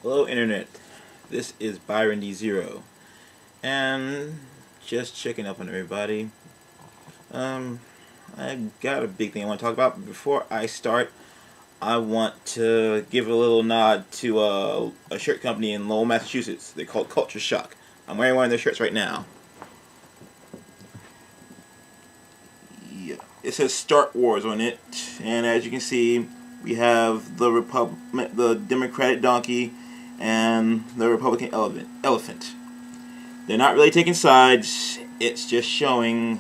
Hello Internet, this is Byron D0, and just checking up on everybody. Um, I got a big thing I want to talk about, but before I start, I want to give a little nod to a shirt company in Lowell, Massachusetts. They're called Culture Shock. I'm wearing one of their shirts right now. Yeah. It says Star Wars on it, and as you can see, we have the Democratic donkey, and the Republican elephant. They're not really taking sides. It's just showing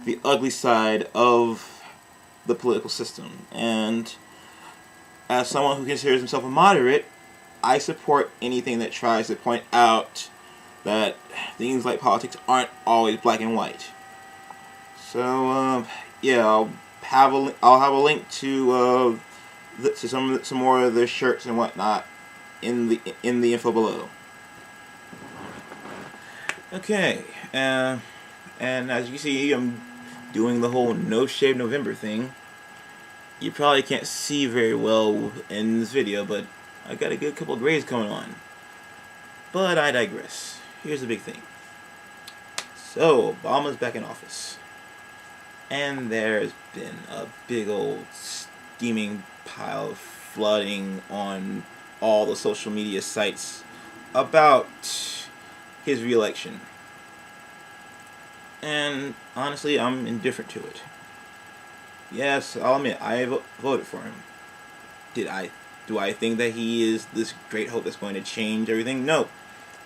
the ugly side of the political system. And as someone who considers himself a moderate, I support anything that tries to point out that things like politics aren't always black and white. So yeah, I'll have a link to some more of their shirts and whatnot in the info below. Okay, and as you can see, I'm doing the whole No Shave November thing. You probably can't see very well in this video, but I got a good couple of grades coming on. But I digress. Here's the big thing. So, Obama's back in office. And there's been a big old steaming pile of flooding on all the social media sites about his re-election. And honestly, I'm indifferent to it. Yes, I'll admit, I voted for him. Do I think that he is this great hope that's going to change everything? No.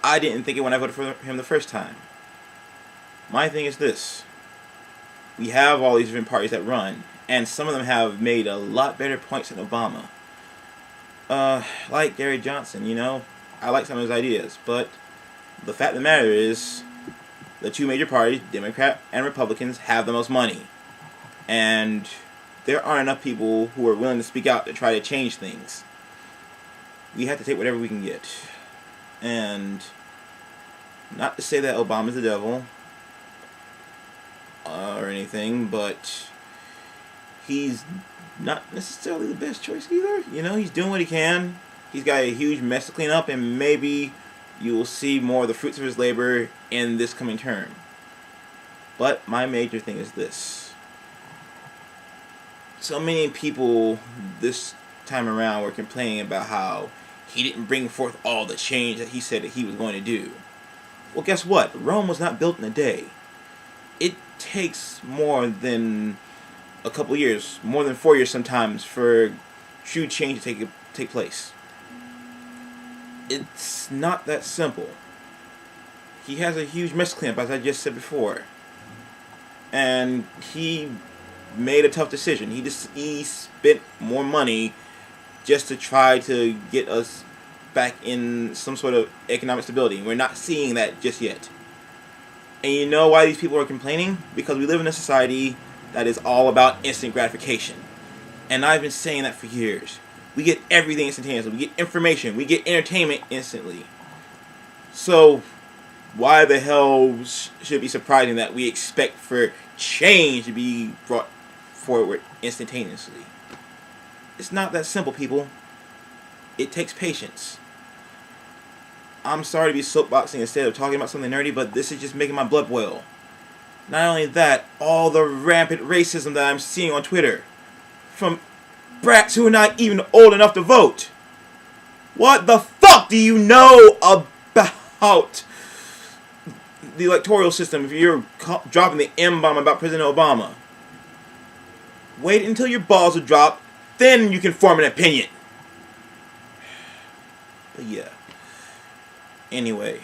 I didn't think it when I voted for him the first time. My thing is this. We have all these different parties that run, and some of them have made a lot better points than Obama. Like Gary Johnson, I like some of his ideas, but the fact of the matter is, the two major parties, Democrat and Republicans, have the most money. And there aren't enough people who are willing to speak out to try to change things. We have to take whatever we can get. And not to say that Obama's the devil or anything, but he's not necessarily the best choice either. He's doing what he can. He's got a huge mess to clean up, and maybe you will see more of the fruits of his labor in this coming term. But my major thing is this. So many people this time around were complaining about how he didn't bring forth all the change that he said that he was going to do. Well, guess what? Rome was not built in a day. It takes more than a couple years, more than 4 years sometimes, for true change to take place. It's not that simple. He has a huge mess to clean up, as I just said before. And he made a tough decision. He spent more money just to try to get us back in some sort of economic stability. We're not seeing that just yet. And you know why these people are complaining? Because we live in a society that is all about instant gratification. And I've been saying that for years. We get everything instantaneously. We get information. We get entertainment instantly. So, why the hell should it be surprising that we expect for change to be brought forward instantaneously? It's not that simple, people. It takes patience. I'm sorry to be soapboxing instead of talking about something nerdy, but this is just making my blood boil. Not only that, all the rampant racism that I'm seeing on Twitter from brats who are not even old enough to vote. What the fuck do you know about the electoral system if you're dropping the M-bomb about President Obama? Wait until your balls are dropped, then you can form an opinion. But yeah. Anyway.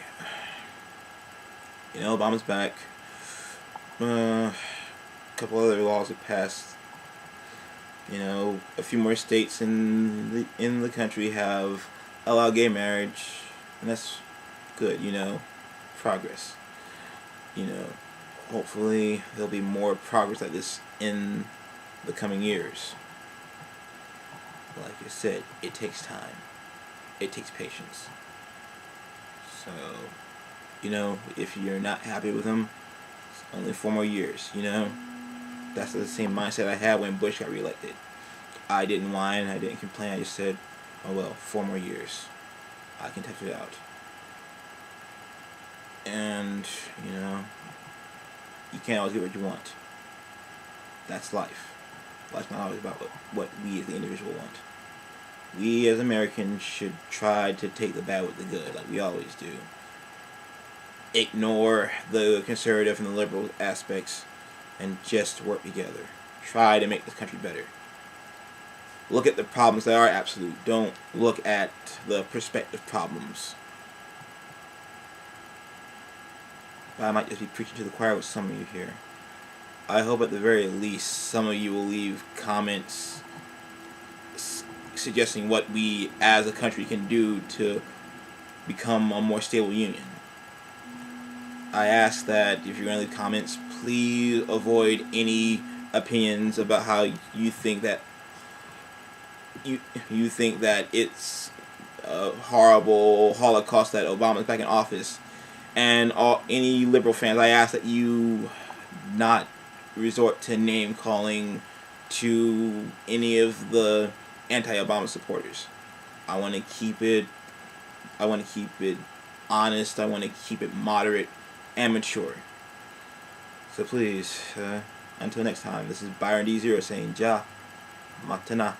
Obama's back. A couple other laws have passed. A few more states in the country have allowed gay marriage, and that's good. Progress. Hopefully there'll be more progress like this in the coming years. Like I said, it takes time. It takes patience. So, if you're not happy with them, it's only 4 more years. That's the same mindset I had when Bush got reelected. I didn't whine, I didn't complain, I just said, oh well, 4 more years. I can test it out. And, you know, you can't always get what you want. That's life. Life's not always about what we as the individual want. We as Americans should try to take the bad with the good, like we always do. Ignore the conservative and the liberal aspects and just work together. Try to make this country better. Look at the problems that are absolute. Don't look at the prospective problems. But I might just be preaching to the choir with some of you here. I hope at the very least some of you will leave comments suggesting what we as a country can do to become a more stable union. I ask that if you're going to leave comments, please avoid any opinions about how you think that you think that it's a horrible Holocaust that Obama's back in office. And any liberal fans, I ask that you not resort to name calling to any of the anti-Obama supporters. I want to keep it honest. I want to keep it moderate and mature. So please, until next time, this is Byron D0 saying Ja Matana.